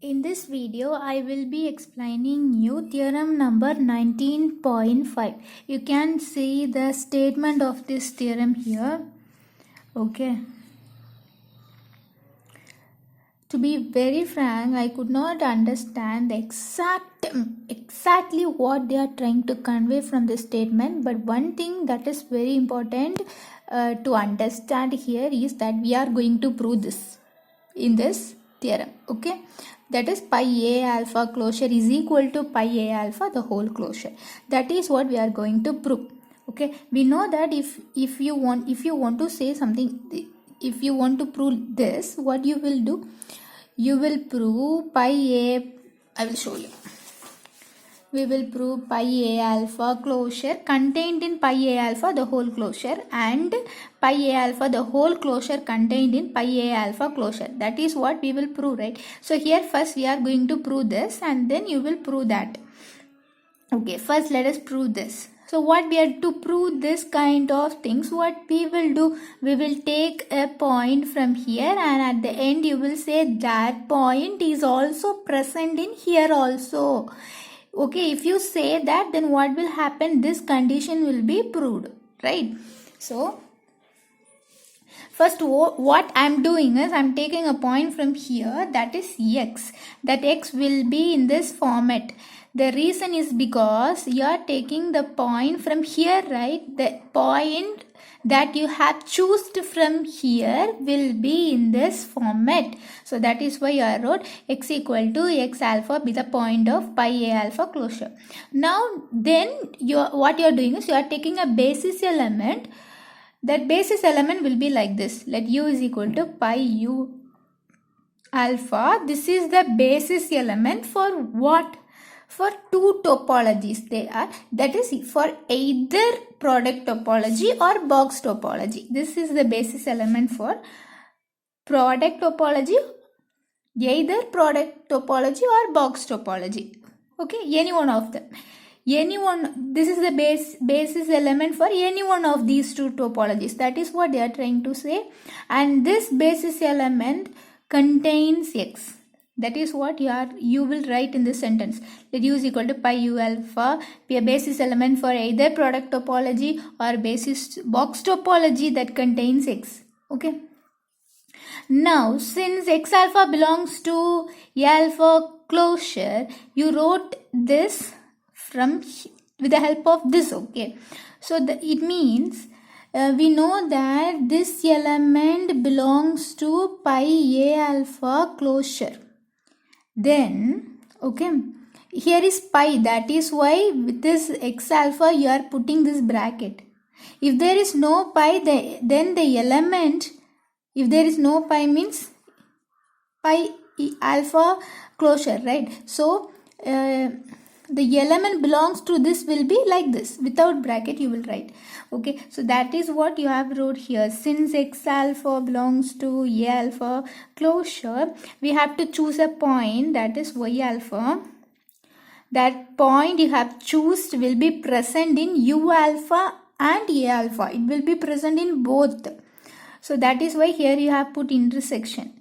In this video, I will be explaining you theorem number 19.5. You can see the statement of this theorem here. Okay. To be very frank, I could not understand the exactly what they are trying to convey from this statement. But one thing that is very important to understand here is that we are going to prove this in this theorem. Okay, that is pi a alpha closure is equal to pi a alpha the whole closure. That is what we are going to prove. Okay, we know that if you want to say something, if you want to prove this, what you will do, you will prove pi a, I will show you. We will prove pi a alpha closure contained in pi a alpha the whole closure and pi a alpha the whole closure contained in pi a alpha closure. That is what we will prove, right? So here first we are going to prove this and then you will prove that. Okay, first let us prove this. So what we are to prove this kind of things, what we will do, we will take a point from here and at the end you will say that point is also present in here also. Okay, if you say that, then what will happen? This condition will be proved, right? So first what I am doing is I am taking a point from here, that is x. That x will be in this format. The reason is because you are taking the point from here, right? The point that you have chosen from here will be in this format. So that is why I wrote x equal to x alpha be the point of pi a alpha closure. Now then what you are doing is you are taking a basis element. That basis element will be like this. Let u is equal to pi u alpha. This is the basis element for what? For two topologies they are, that is for either product topology or box topology. This is the basis element for product topology, either product topology or box topology. Okay, any one of them. This is the basis element for any one of these two topologies. That is what they are trying to say. And this basis element contains x. That is what you will write in this sentence. That u is equal to pi u alpha be a basis element for either product topology or basis box topology that contains x. Okay. Now since x alpha belongs to a alpha closure, you wrote this from with the help of this. Okay. So it means we know that this element belongs to pi a alpha closure. Then, okay, here is pi. That is why with this x alpha you are putting this bracket. If there is no pi, then the element, if there is no pi means pi alpha closure, right? So, the element belongs to this will be like this. Without bracket you will write. Okay, so that is what you have wrote here. Since x alpha belongs to a alpha closure, we have to choose a point, that is y alpha. That point you have chosen will be present in u alpha and a alpha. It will be present in both. So that is why here you have put intersection.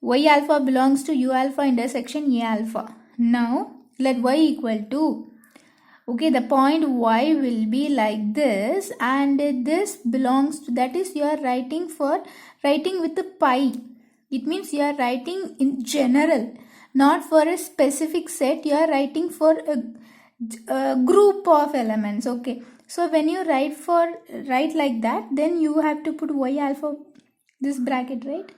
Y alpha belongs to u alpha intersection a alpha. Now let y equal to, okay, the point y will be like this and this belongs to, that is you are writing with the pi. It means you are writing in general, not for a specific set. You are writing for a group of elements. Okay, so when you write like that, then you have to put y alpha this bracket, right?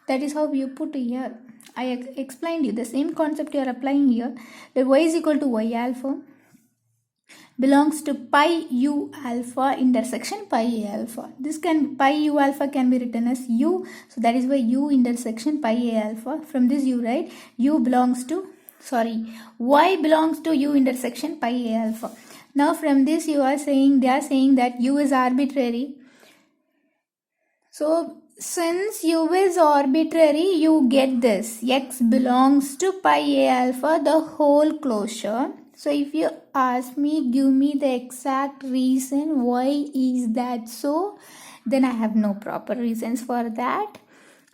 That is how you put here. I explained you the same concept you are applying here. That y is equal to y alpha belongs to pi u alpha intersection pi a alpha. This pi u alpha can be written as u. So that is why u intersection pi a alpha. From this you write y belongs to u intersection pi a alpha. Now from this they are saying that u is arbitrary. So since u is arbitrary, you get this. X belongs to pi a alpha, the whole closure. So if you ask me, give me the exact reason why is that so, then I have no proper reasons for that.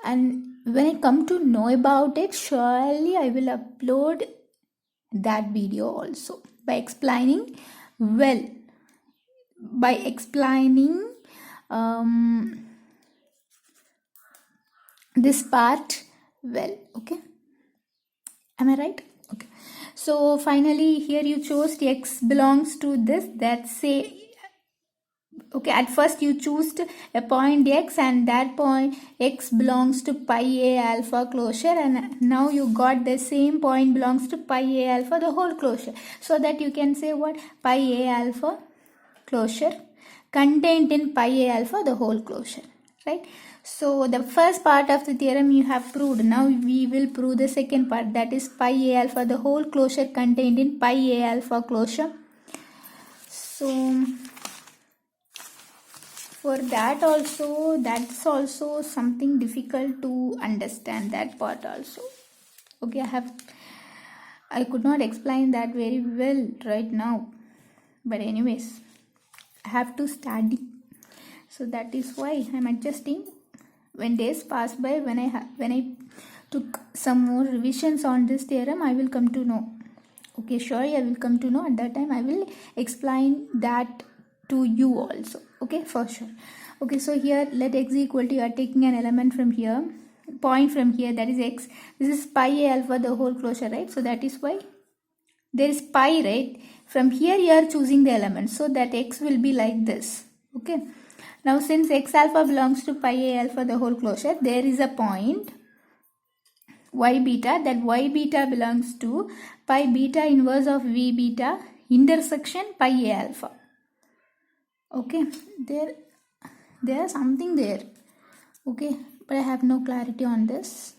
and when I come to know about it, surely I will upload that video also by explaining well, by explaining this part well. Okay, am I right? Okay, so finally here you chose x belongs to this, that's say, okay, at first you choose a point x and that point x belongs to pi a alpha closure, and now you got the same point belongs to pi a alpha the whole closure, so that you can say what, pi a alpha closure contained in pi a alpha the whole closure, right? So the first part of the theorem you have proved. Now we will prove the second part, that is pi a alpha the whole closure contained in pi a alpha closure. So for that also, that's also something difficult to understand, that part also. Okay, I could not explain that very well right now, but anyways, I have to study, so that is why I'm adjusting. When days pass by, when I took some more revisions on this theorem, I will come to know. Okay, sure, I will come to know. At that time I will explain that to you also. Okay, for sure. Okay, so here let x equal to, you are taking an element from here, point from here, that is x. This is pi a alpha the whole closure, right? So that is why there is pi, right? From here you are choosing the element, so that x will be like this. Okay, now since x alpha belongs to pi a alpha the whole closure, there is a point y beta, that y beta belongs to pi beta inverse of v beta intersection pi a alpha. Okay, there is something there. Okay, but I have no clarity on this.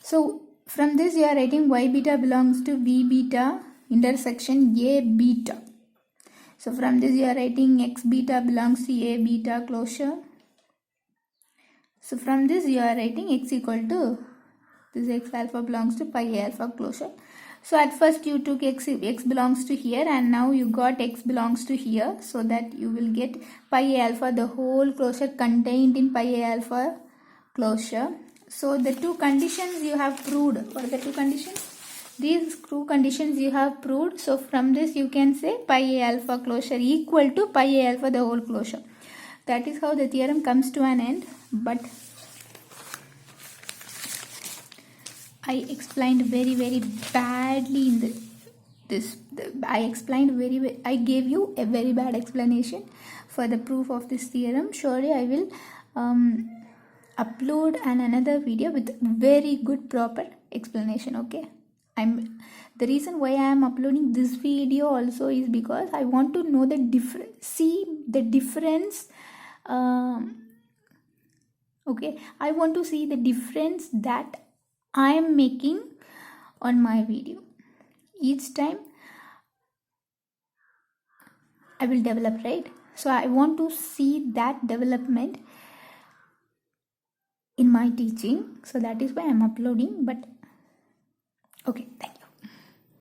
So from this you are writing y beta belongs to v beta intersection a beta. So from this you are writing x beta belongs to a beta closure. So from this you are writing x equal to, this x alpha belongs to pi a alpha closure. So at first you took x belongs to here, and now you got x belongs to here, so that you will get pi a alpha the whole closure contained in pi a alpha closure. So the two conditions you have proved. What are the two conditions? These two conditions you have proved. So from this you can say pi a alpha closure equal to pi a alpha the whole closure. That is how the theorem comes to an end. But I explained very badly in I gave you a very bad explanation for the proof of this theorem. Surely I will upload another video with very good proper explanation. Okay, the reason why I am uploading this video also is because I want to know the difference, okay, I want to see the difference that I am making on my video. Each time I will develop, right? So I want to see that development in my teaching. So that is why I am uploading. But okay, thank you.